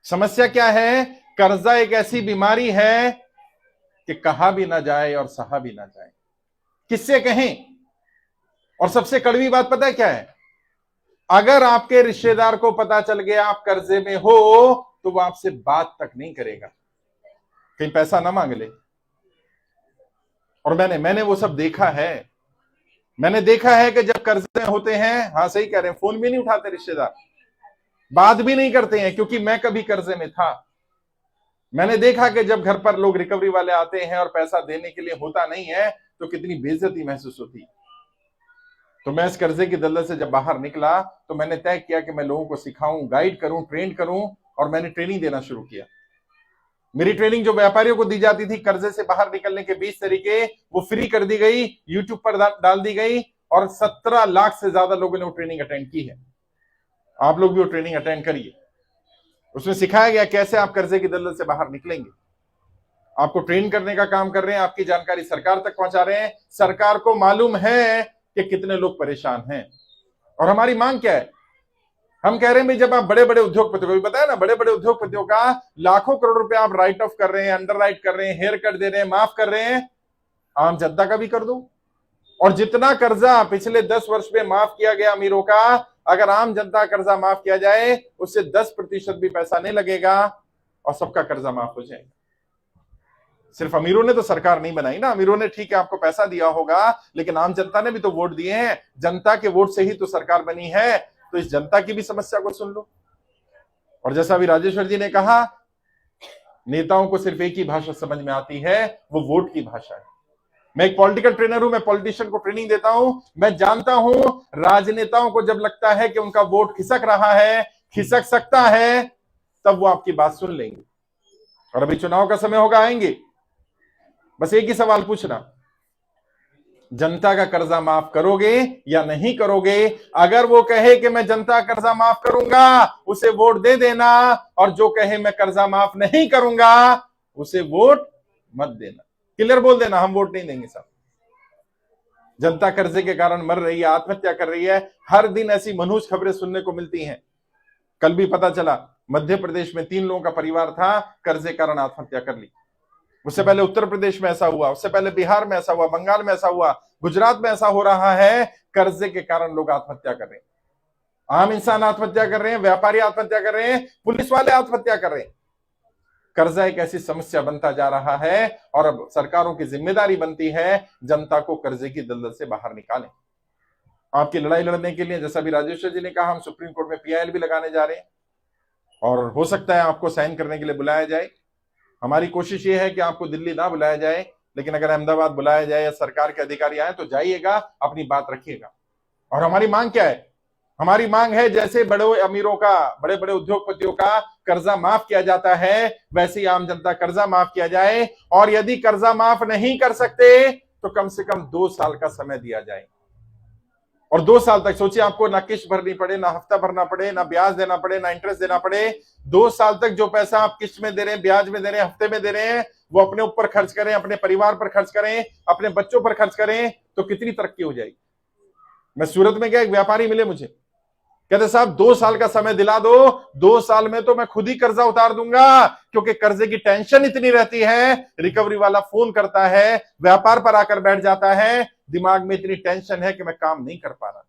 समस्या क्या है? कर्जा एक ऐसी बीमारी है कि कहा भी ना जाए और सहा भी ना जाए। किससे कहें? और सबसे कड़वी बात पता है क्या है? अगर आपके रिश्तेदार को पता चल गया आप कर्जे में हो तो वो आपसे बात तक नहीं करेगा, कहीं पैसा ना मांग ले। और मैंने वो सब देखा है। मैंने देखा है कि जब कर्जे होते हैं, हाँ सही कह रहे हैं, फोन भी नहीं उठाते रिश्तेदार, बात भी नहीं करते हैं, क्योंकि मैं कभी कर्जे में था। मैंने देखा कि जब घर पर लोग रिकवरी वाले आते हैं और पैसा देने के लिए होता नहीं है तो कितनी बेइज्जती महसूस होती है। तो मैं इस कर्जे की दलदल से जब बाहर निकला तो मैंने तय किया कि मैं लोगों को सिखाऊं, गाइड करूं, ट्रेन करूं, और मैंने ट्रेनिंग देना शुरू किया। मेरी ट्रेनिंग जो व्यापारियों को दी जाती थी कर्जे से बाहर निकलने के 20 तरीके, वो फ्री कर दी गई, यूट्यूब पर डाल दी गई, और 17 लाख से ज्यादा लोगों ने वो ट्रेनिंग अटेंड की है। आप लोग भी वो ट्रेनिंग अटेंड करिए। उसमें सिखाया गया कैसे आप कर्जे की दलदल से बाहर निकलेंगे। आपको ट्रेन करने का काम कर रहे हैं, आपकी जानकारी सरकार तक पहुंचा रहे हैं। सरकार को मालूम है कि कितने लोग परेशान हैं। और हमारी मांग क्या है? हम कह रहे हैं भाई, जब आप बड़े बड़े उद्योगपतियों को भी बताया ना, बड़े बड़े उद्योगपतियों का लाखों करोड़ रुपए आप राइट ऑफ कर रहे हैं, अंडर राइट कर रहे हैं, हेयर कट दे रहे हैं, माफ कर रहे हैं, आम जनता का भी कर दो। और जितना कर्जा पिछले 10 वर्ष में माफ किया गया अमीरों का, अगर आम जनता कर्जा माफ किया जाए उससे 10% भी पैसा नहीं लगेगा और सबका कर्जा माफ हो जाएगा। सिर्फ अमीरों ने तो सरकार नहीं बनाई ना। अमीरों ने ठीक है आपको पैसा दिया होगा, लेकिन आम जनता ने भी तो वोट दिए हैं। जनता के वोट से ही तो सरकार बनी है। तो इस जनता की भी समस्या को सुन लो। और जैसा अभी राजेश्वर जी ने कहा, नेताओं को सिर्फ एक ही भाषा समझ में आती है, वो वोट की भाषा है। मैं एक पॉलिटिकल ट्रेनर हूं, मैं पॉलिटिशियन को ट्रेनिंग देता हूं। मैं जानता हूं राजनेताओं को जब लगता है कि उनका वोट खिसक रहा है, खिसक सकता है, तब वो आपकी बात सुन लेंगे। और अभी चुनाव का समय होगा, आएंगे। बस एक ही सवाल पूछना, जनता का कर्जा माफ करोगे या नहीं करोगे? अगर वो कहे कि मैं जनता का कर्जा माफ करूंगा, उसे वोट दे देना। और जो कहे मैं कर्जा माफ नहीं करूंगा, उसे वोट मत देना। क्लियर बोल देना, हम वोट नहीं देंगे साहब। जनता कर्जे के कारण मर रही है, आत्महत्या कर रही है। हर दिन ऐसी मनहूस खबरें सुनने को मिलती हैं। कल भी पता चला मध्य प्रदेश में 3 लोगों का परिवार था, कर्जे के कारण आत्महत्या कर ली। उससे पहले उत्तर प्रदेश में ऐसा हुआ, उससे पहले बिहार में ऐसा हुआ, बंगाल में ऐसा हुआ, गुजरात में ऐसा हो रहा है। कर्जे के कारण लोग आत्महत्या कर रहे हैं, आम इंसान आत्महत्या कर रहे हैं, व्यापारी आत्महत्या कर रहे हैं, पुलिस वाले आत्महत्या कर रहे हैं। कर्जा एक ऐसी समस्या बनता जा रहा है और अब सरकारों की जिम्मेदारी बनती है जनता को कर्जे की दलदल से बाहर निकालें। आपकी लड़ाई लड़ने के लिए, जैसा भी राजेश्वर जी ने कहा, हम सुप्रीम कोर्ट में PIL भी लगाने जा रहे हैं और हो सकता है आपको साइन करने के लिए बुलाया जाए। हमारी कोशिश ये है कि आपको दिल्ली ना बुलाया जाए, लेकिन अगर अहमदाबाद बुलाया जाए या सरकार के अधिकारी आए तो जाइएगा, अपनी बात रखिएगा। और हमारी मांग क्या है? हमारी मांग है जैसे बड़े अमीरों का, बड़े बड़े उद्योगपतियों का कर्जा माफ किया जाता है, वैसे ही आम जनता कर्जा माफ किया जाए। और यदि कर्जा माफ नहीं कर सकते तो कम से कम 2 साल का समय दिया जाए। और 2 साल तक सोचिए, आपको ना किस्त भरनी पड़े, ना हफ्ता भरना पड़े, ना ब्याज देना पड़े, ना इंटरेस्ट देना पड़े। 2 साल तक जो पैसा आप किस्त में दे रहे हैं, ब्याज में दे रहे हैं, हफ्ते में दे रहे हैं, वो अपने ऊपर खर्च करें, अपने परिवार पर खर्च करें, अपने बच्चों पर खर्च करें, तो कितनी तरक्की हो जाएगी। मैं सूरत में गया, एक व्यापारी मिले मुझे, कहते साहब 2 साल का समय दिला दो, 2 साल में तो मैं खुद ही कर्जा उतार दूंगा, क्योंकि कर्जे की टेंशन इतनी रहती है। रिकवरी वाला फोन करता है, व्यापार पर आकर बैठ जाता है, दिमाग में इतनी टेंशन है कि मैं काम नहीं कर पा रहा,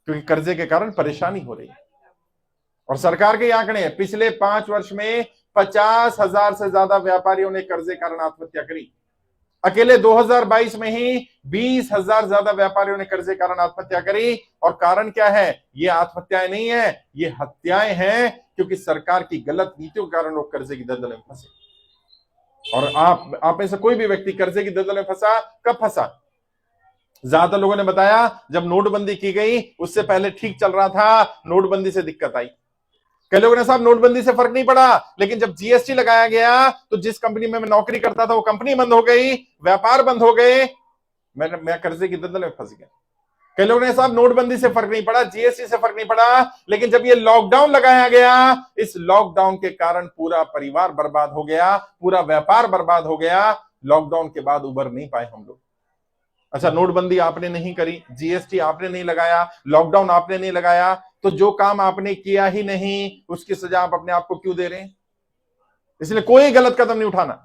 क्योंकि कर्जे के कारण परेशानी हो रही है। और सरकार के आंकड़े हैं, पिछले 5 वर्ष में 50,000 से ज्यादा व्यापारियों ने कर्जे के कारण आत्महत्या करी। अकेले 2022 में ही 20,000 ज्यादा व्यापारियों ने कर्जे के कारण आत्महत्या करी। और कारण क्या है? ये आत्महत्याएं नहीं है, ये हत्याएं हैं, क्योंकि सरकार की गलत नीतियों के कारण लोग कर्जे की दलदल में फंसे। और आप में से कोई भी व्यक्ति कर्जे की दलदल में फंसा, कब फंसा? ज्यादातर लोगों ने बताया जब नोटबंदी की गई, उससे पहले ठीक चल रहा था, नोटबंदी से दिक्कत आई। कई लोगों ने साहब नोटबंदी से फर्क नहीं पड़ा, लेकिन जब GST लगाया गया तो जिस कंपनी में मैं नौकरी करता था वो कंपनी बंद हो गई, व्यापार बंद हो गए, मैं कर्जे की दलदल में फंस गया। कई लोगों ने साहब नोटबंदी से फर्क नहीं पड़ा, GST से फर्क नहीं पड़ा, लेकिन जब ये लॉकडाउन लगाया गया, इस लॉकडाउन के कारण पूरा परिवार बर्बाद हो गया, पूरा व्यापार बर्बाद हो गया। लॉकडाउन के बाद उबर नहीं पाए हम लोग। अच्छा, नोटबंदी आपने नहीं करी, जीएसटी आपने नहीं लगाया, लॉकडाउन आपने नहीं लगाया, तो जो काम आपने किया ही नहीं उसकी सजा आप अपने आप को क्यों दे रहे हैं? इसलिए कोई गलत कदम नहीं उठाना।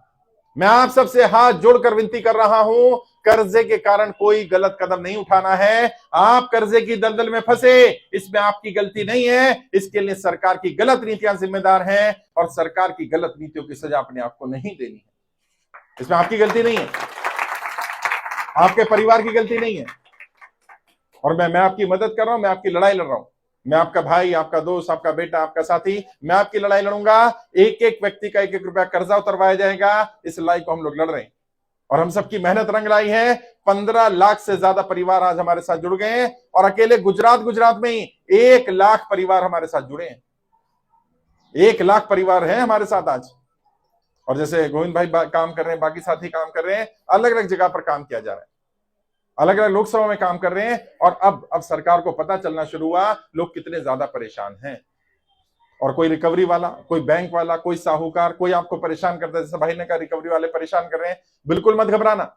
मैं आप सबसे हाथ जोड़कर विनती कर रहा हूं, कर्जे के कारण कोई गलत कदम नहीं उठाना है। आप कर्जे की दलदल में फंसे, इसमें आपकी गलती नहीं है, इसके लिए सरकार की गलत नीतियां जिम्मेदार हैं, और सरकार की गलत नीतियों की सजा अपने आप को नहीं देनी है। इसमें आपकी गलती नहीं है, आपके परिवार की गलती नहीं है। और मैं आपकी मदद कर रहा हूं, मैं आपकी लड़ाई लड़ रहा हूं। मैं आपका भाई, आपका दोस्त, आपका बेटा, आपका साथी, मैं आपकी लड़ाई लड़ूंगा। एक एक व्यक्ति का 1-1 रुपया कर्जा उतरवाया जाएगा। इस लड़ाई को हम लोग लड़ रहे हैं और हम सबकी मेहनत रंग लाई है। 15 लाख से ज्यादा परिवार आज हमारे साथ जुड़ गए हैं, और अकेले गुजरात में ही 1 लाख परिवार हमारे साथ जुड़े हैं। 1 लाख परिवार हैं हमारे साथ आज। और जैसे गोविंद भाई काम कर रहे हैं, बाकी साथी काम कर रहे हैं, अलग अलग जगह पर काम किया जा रहा है, अलग अलग लोकसभा में काम कर रहे हैं। और अब सरकार को पता चलना शुरू हुआ लोग कितने ज्यादा परेशान हैं। और कोई रिकवरी वाला, कोई बैंक वाला, कोई साहूकार, कोई आपको परेशान करता है, जैसे भाई ने कहा रिकवरी वाले परेशान कर रहे हैं, बिल्कुल मत घबराना।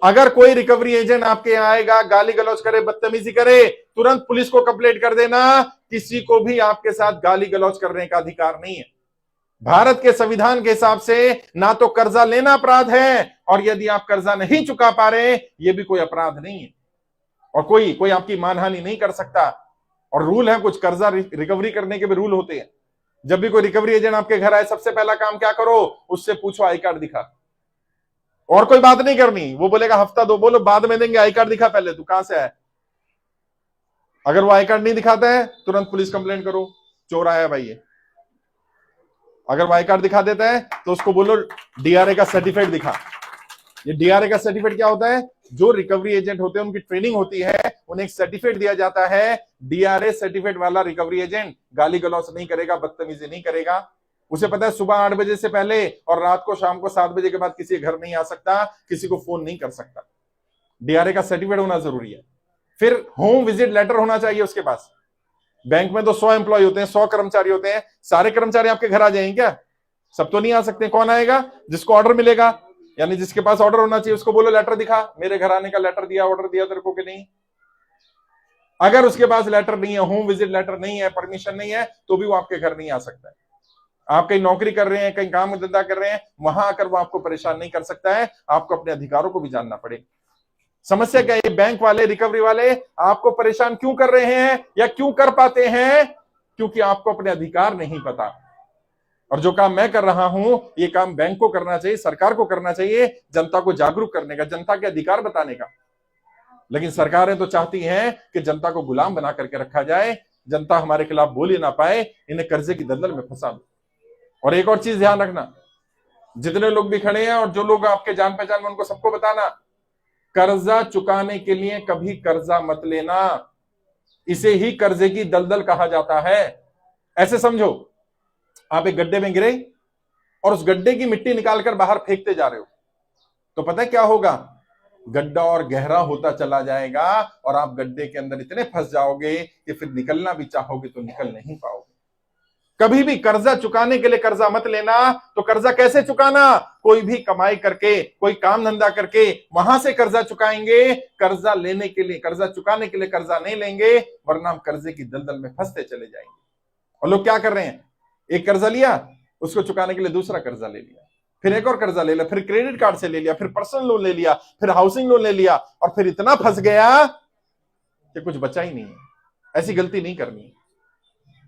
अगर कोई रिकवरी एजेंट आपके यहाँ आएगा, गाली गलौज करे, बदतमीजी करे, तुरंत पुलिस को कंप्लेंट कर देना। किसी को भी आपके साथ गाली गलौज करने का अधिकार नहीं है। भारत के संविधान के हिसाब से ना तो कर्जा लेना अपराध है, और यदि आप कर्जा नहीं चुका पा रहे, ये भी कोई अपराध नहीं है, और कोई आपकी मानहानि नहीं कर सकता। और रूल है कुछ, कर्जा रिकवरी करने के भी रूल होते हैं। जब भी कोई रिकवरी एजेंट आपके घर आए, सबसे पहला काम क्या करो, उससे पूछो आई कार्ड दिखा। और कोई बात नहीं करनी, वो बोलेगा हफ्ता दो, बोलो बाद में देंगे, आई कार्ड दिखा पहले, तू कहां से आया। अगर वो आई कार्ड नहीं दिखाता है, तुरंत पुलिस कंप्लेंट करो, चोर आया भाई ये। अगर वो आई कार्ड दिखा देता है तो उसको बोलो डीआरए का सर्टिफिकेट दिखा। ये डीआरए का सर्टिफिकेट क्या होता है? जो रिकवरी एजेंट होते हैं उनकी ट्रेनिंग होती है, उन्हें एक सर्टिफिकेट दिया जाता है। डीआरए सर्टिफिकेट वाला रिकवरी एजेंट गाली गलौज नहीं करेगा, बदतमीजी नहीं करेगा। उसे पता है सुबह 8 बजे से पहले और रात को शाम को 7 बजे के बाद किसी घर नहीं आ सकता, किसी को फोन नहीं कर सकता। डीआरए का सर्टिफिकेट होना जरूरी है। फिर होम विजिट लेटर होना चाहिए उसके पास। बैंक में तो 100 एम्प्लॉय होते हैं, 100 कर्मचारी होते हैं, सारे कर्मचारी आपके घर आ जाएंगे क्या? सब तो नहीं आ सकते। कौन आएगा? जिसको ऑर्डर मिलेगा, यानी जिसके पास ऑर्डर होना चाहिए, उसको बोलो लेटर दिखा, मेरे घर आने का लेटर दिया, ऑर्डर दिया तेरे को कि नहीं। अगर उसके पास लेटर नहीं है, होम विजिट लेटर नहीं है, परमिशन नहीं है, तो भी वो आपके घर नहीं आ सकता है। आप कहीं नौकरी कर रहे हैं, कहीं काम धंधा कर रहे हैं, वहां आकर वो आपको परेशान नहीं कर सकता है। आपको अपने अधिकारों को भी जानना पड़ेगा। समस्या क्या है? बैंक वाले, रिकवरी वाले आपको परेशान क्यों कर रहे हैं या क्यों कर पाते हैं? क्योंकि आपको अपने अधिकार नहीं पता। और जो काम मैं कर रहा हूं, ये काम बैंक को करना चाहिए, सरकार को करना चाहिए, जनता को जागरूक करने का, जनता के अधिकार बताने का। लेकिन सरकारें तो चाहती हैं कि जनता को गुलाम बना करके रखा जाए, जनता हमारे खिलाफ बोल ही ना पाए, इन्हें कर्जे की दलदल में फंसा दो। और एक और चीज ध्यान रखना, जितने लोग भी खड़े हैं और जो लोग आपके जान पहचान में, उनको सबको बताना, कर्जा चुकाने के लिए कभी कर्जा मत लेना। इसे ही कर्जे की दलदल कहा जाता है। ऐसे समझो, आप एक गड्ढे में गिरे और उस गड्ढे की मिट्टी निकालकर बाहर फेंकते जा रहे हो, तो पता है क्या होगा? गड्ढा और गहरा होता चला जाएगा और आप गड्ढे के अंदर इतने फंस जाओगे कि फिर निकलना भी चाहोगे तो निकल नहीं पाओगे। कभी भी कर्जा चुकाने के लिए कर्जा मत लेना। तो कर्जा कैसे चुकाना? कोई भी कमाई करके, कोई काम धंधा करके वहां से कर्जा चुकाएंगे। कर्जा लेने के लिए, कर्जा चुकाने के लिए कर्जा नहीं लेंगे, वरना हम कर्जे की दलदल में फंसते चले जाएंगे। और लोग क्या कर रहे हैं? एक कर्जा लिया, उसको चुकाने के लिए दूसरा कर्जा ले लिया, फिर एक और कर्जा ले लिया, फिर क्रेडिट कार्ड से ले लिया, फिर पर्सनल लोन ले लिया, फिर हाउसिंग लोन ले लिया, और फिर इतना फंस गया कि कुछ बचा ही नहीं है। ऐसी गलती नहीं करनी है।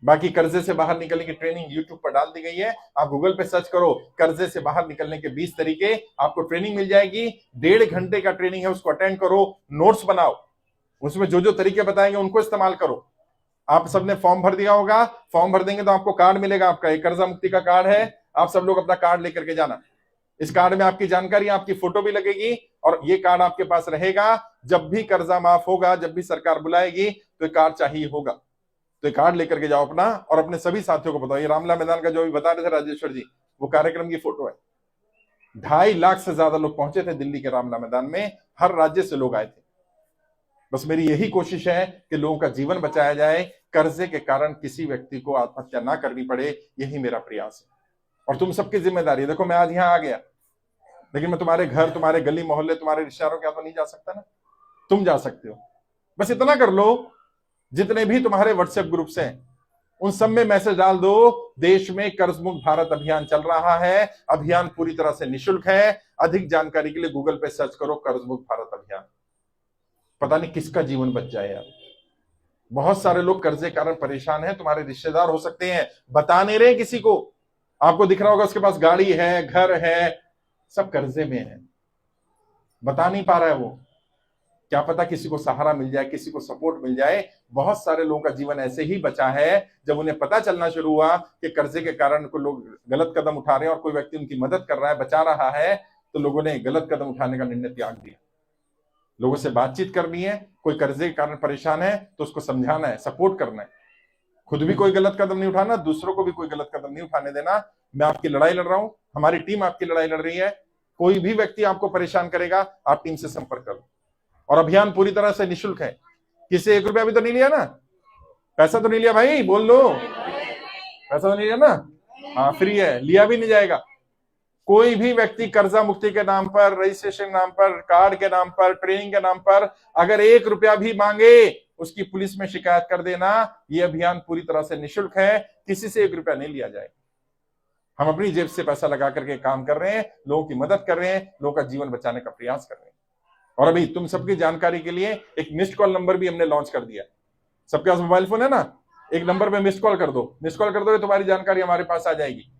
बाकी कर्जे से बाहर निकलने की ट्रेनिंग YouTube पर डाल दी गई है। आप गूगल पे सर्च करो कर्जे से बाहर निकलने के 20 तरीके, आपको ट्रेनिंग मिल जाएगी। 1.5 घंटे का ट्रेनिंग है, उसको अटेंड करो, नोट्स बनाओ, उसमें जो जो तरीके बताएंगे उनको इस्तेमाल करो। आप सबने फॉर्म भर दिया होगा, फॉर्म भर देंगे तो आपको कार्ड मिलेगा। आपका एक कर्जा मुक्ति का कार्ड है, आप सब लोग अपना कार्ड लेकर के जाना। इस कार्ड में आपकी जानकारी, आपकी फोटो भी लगेगी, और ये कार्ड आपके पास रहेगा। जब भी कर्जा माफ होगा, जब भी सरकार बुलाएगी, तो ये कार्ड चाहिए होगा। तो कार्ड लेकर के जाओ अपना, और अपने सभी साथियों को बताओ। ये रामला मैदान का जो भी बता रहे थे राजेश्वर जी, वो कार्यक्रम की फोटो है। 2.5 लाख से ज्यादा लोग पहुंचे थे दिल्ली के रामला मैदान में, हर राज्य से लोग आए थे। बस मेरी यही कोशिश है कि लोगों का जीवन बचाया जाए, कर्जे के कारण किसी व्यक्ति को आत्महत्या ना करनी पड़े, यही मेरा प्रयास है। और तुम सबकी जिम्मेदारी है। देखो मैं आज यहां आ गया, लेकिन मैं तुम्हारे घर, तुम्हारे गली मोहल्ले, तुम्हारे रिश्तेदारों के यहाँ तो नहीं जा सकता ना। तुम जा सकते हो। बस इतना कर लो, जितने भी तुम्हारे व्हाट्सएप ग्रुप्स हैं उन सब में मैसेज डाल दो, देश में कर्ज मुक्त भारत अभियान चल रहा है, अभियान पूरी तरह से निशुल्क है। अधिक जानकारी के लिए गूगल पे सर्च करो कर्ज मुक्त भारत अभियान। पता नहीं किसका जीवन बच जाए यार। बहुत सारे लोग कर्जे के कारण परेशान हैं, तुम्हारे रिश्तेदार हो सकते हैं, बता नहीं रहे किसी को। आपको दिख रहा होगा उसके पास गाड़ी है, घर है, सब कर्जे में है, बता नहीं पा रहा है वो। क्या पता किसी को सहारा मिल जाए, किसी को सपोर्ट मिल जाए। बहुत सारे लोगों का जीवन ऐसे ही बचा है जब उन्हें पता चलना शुरू हुआ कि कर्जे के कारण कोई लोग गलत कदम उठा रहे हैं और कोई व्यक्ति उनकी मदद कर रहा है, बचा रहा है, तो लोगों ने गलत कदम उठाने का निर्णय त्याग दिया। लोगों से बातचीत करनी है, कोई कर्जे के कारण परेशान है तो उसको समझाना है, सपोर्ट करना है। खुद भी कोई गलत कदम नहीं उठाना, दूसरों को भी कोई गलत कदम नहीं उठाने देना। मैं आपकी लड़ाई लड़ रहा हूं, हमारी टीम आपकी लड़ाई लड़ रही है। कोई भी व्यक्ति आपको परेशान करेगा, आप टीम से संपर्क करो। और अभियान पूरी तरह से निशुल्क है। किसी 1 रुपया भी तो नहीं लिया ना? पैसा तो नहीं लिया भाई, बोल लो। पैसा तो नहीं लिया ना? हाँ, फ्री है, लिया भी नहीं जाएगा। कोई भी व्यक्ति कर्जा मुक्ति के नाम पर, रजिस्ट्रेशन नाम पर, कार्ड के नाम पर, ट्रेनिंग के नाम पर अगर 1 रुपया भी मांगे, उसकी पुलिस में शिकायत कर देना। यह अभियान पूरी तरह से निशुल्क है, किसी से 1 रुपया नहीं लिया जाएगा। हम अपनी जेब से पैसा लगा करके काम कर रहे हैं, लोगों की मदद कर रहे हैं, लोगों का जीवन बचाने का प्रयास कर रहे हैं। और अभी तुम सबकी जानकारी के लिए एक मिस्ड कॉल नंबर भी हमने लॉन्च कर दिया। सबके पास मोबाइल फोन है ना? एक नंबर पे मिस्ड कॉल कर दो। मिस्ड कॉल कर दो, तुम्हारी जानकारी हमारे पास आ जाएगी,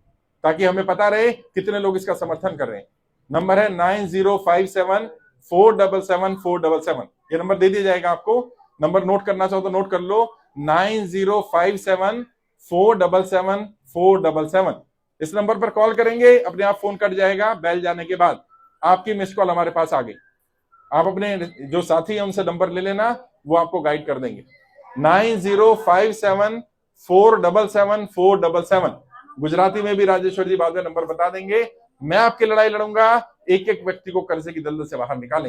ताकि हमें पता रहे कितने लोग इसका समर्थन कर रहे हैं। नंबर है 9057477477। ये नंबर दे दिया जाएगा आपको। नंबर नोट करना चाहो तो नोट कर लो, 9057477477। इस नंबर पर कॉल करेंगे, अपने आप फोन कट जाएगा। बेल जाने के बाद आपकी मिस्ड कॉल हमारे पास आ गई। आप अपने जो साथी हैं उनसे नंबर ले लेना, वो आपको गाइड कर देंगे। 9057477477। गुजराती में भी राजेश्वर जी बाद में नंबर बता देंगे। मैं आपकी लड़ाई लड़ूंगा, एक एक व्यक्ति को कर्जे की दलदल से बाहर निकालेंगे।